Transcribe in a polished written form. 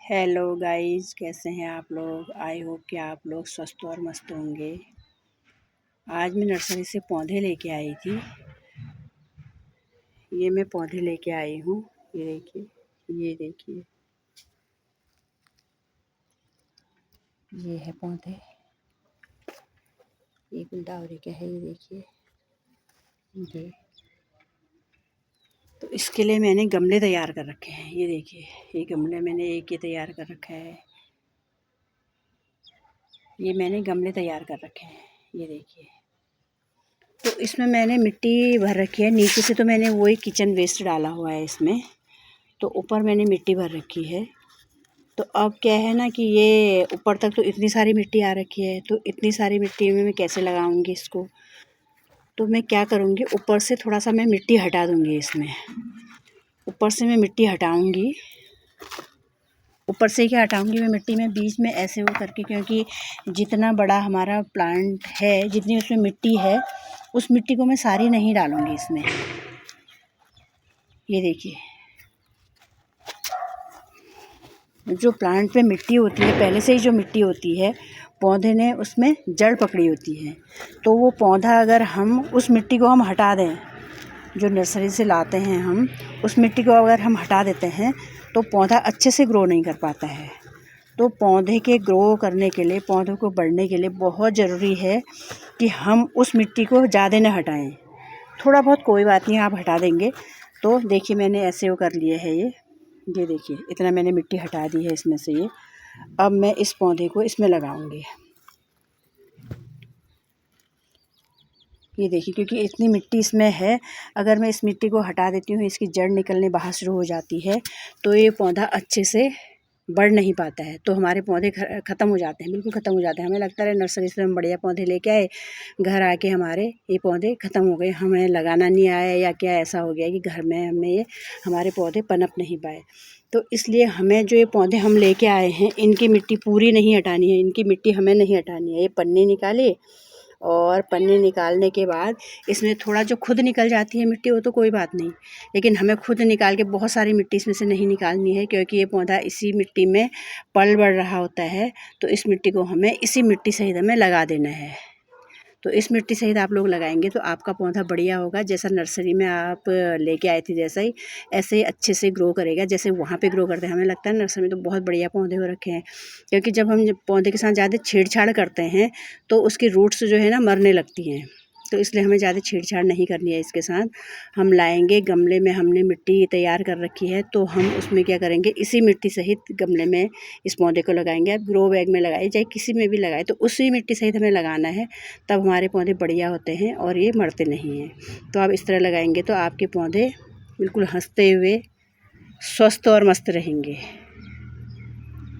Hello guys, कैसे हैं आप लोग। आई होप कि आप लोग स्वस्थ और मस्त होंगे। आज मैं नर्सरी से पौधे लेके आई थी। ये मैं पौधे लेके आई हूँ। ये देखिए, ये देखिए, ये है पौधे। ये गुलदावरी का है, ये देखिए। ये तो इसके लिए मैंने गमले तैयार कर रखे हैं। ये देखिए, ये गमले मैंने एक ये तैयार कर रखा है। ये मैंने गमले तैयार कर रखे हैं, ये देखिए। तो इसमें मैंने मिट्टी भर रखी है। नीचे से तो मैंने वही किचन वेस्ट डाला हुआ है इसमें, तो ऊपर मैंने मिट्टी भर रखी है। तो अब क्या है ना कि ये ऊपर तक तो इतनी सारी मिट्टी आ रखी है, तो इतनी सारी मिट्टी में मैं कैसे लगाऊंगी इसको। तो मैं क्या करूँगी, ऊपर से थोड़ा सा मैं मिट्टी हटा दूँगी। इसमें ऊपर से मैं मिट्टी हटाऊँगी। ऊपर से क्या हटाऊँगी मैं मिट्टी में बीच में ऐसे वो करके, क्योंकि जितना बड़ा हमारा प्लांट है, जितनी उसमें मिट्टी है, उस मिट्टी को मैं सारी नहीं डालूँगी इसमें। ये देखिए, जो प्लांट में मिट्टी होती है, पहले से ही जो मिट्टी होती है, पौधे ने उसमें जड़ पकड़ी होती है। तो वो पौधा अगर हम उस मिट्टी को हम हटा दें, जो नर्सरी से लाते हैं हम, उस मिट्टी को अगर हम हटा देते हैं तो पौधा अच्छे से ग्रो नहीं कर पाता है। तो पौधे के ग्रो करने के लिए, पौधों को बढ़ने के लिए बहुत ज़रूरी है कि हम उस मिट्टी को ज़्यादा न हटाएं। थोड़ा बहुत कोई बात नहीं, आप हटा देंगे। तो देखिए, मैंने ऐसे वो कर लिए है। ये देखिए, इतना मैंने मिट्टी हटा दी है इसमें से। ये अब मैं इस पौधे को इसमें लगाऊंगी। ये देखिए, क्योंकि इतनी मिट्टी इसमें है, अगर मैं इस मिट्टी को हटा देती हूँ, इसकी जड़ निकलने बाहर शुरू हो जाती है, तो ये पौधा अच्छे से बढ़ नहीं पाता है। तो हमारे पौधे ख़त्म हो जाते हैं, बिल्कुल ख़त्म हो जाते हैं। हमें लगता है नर्सरी से हम बढ़िया पौधे लेके आए, घर आके हमारे ये पौधे ख़त्म हो गए, हमें लगाना नहीं आया या क्या ऐसा हो गया कि घर में हमें ये हमारे पौधे पनप नहीं पाए। तो इसलिए हमें जो ये पौधे हम लेके आए हैं, इनकी मिट्टी पूरी नहीं हटानी है, इनकी मिट्टी हमें नहीं हटानी है। ये पन्नी निकालिए, और पन्नी निकालने के बाद इसमें थोड़ा जो खुद निकल जाती है मिट्टी, वो तो कोई बात नहीं, लेकिन हमें खुद निकाल के बहुत सारी मिट्टी इसमें से नहीं निकालनी है, क्योंकि ये पौधा इसी मिट्टी में पल बढ़ रहा होता है। तो इस मिट्टी को हमें इसी मिट्टी सहित हमें लगा देना है। तो इस मिट्टी सहित आप लोग लगाएंगे तो आपका पौधा बढ़िया होगा। जैसा नर्सरी में आप लेके आए थे, जैसा ही ऐसे ही अच्छे से ग्रो करेगा, जैसे वहाँ पे ग्रो करते हैं। हमें लगता है नर्सरी में तो बहुत बढ़िया पौधे हो रखे हैं, क्योंकि जब हम पौधे के साथ ज़्यादा छेड़छाड़ करते हैं तो उसकी रूट्स जो है ना मरने लगती हैं। तो इसलिए हमें ज़्यादा छेड़छाड़ नहीं करनी है इसके साथ। हम लाएंगे, गमले में हमने मिट्टी तैयार कर रखी है, तो हम उसमें क्या करेंगे, इसी मिट्टी सहित गमले में इस पौधे को लगाएंगे। आप ग्रो बैग में लगाइए, चाहे किसी में भी लगाए, तो उसी मिट्टी सहित हमें लगाना है। तब हमारे पौधे बढ़िया होते हैं और ये मरते नहीं हैं। तो आप इस तरह लगाएंगे तो आपके पौधे बिल्कुल हंसते हुए स्वस्थ और मस्त रहेंगे।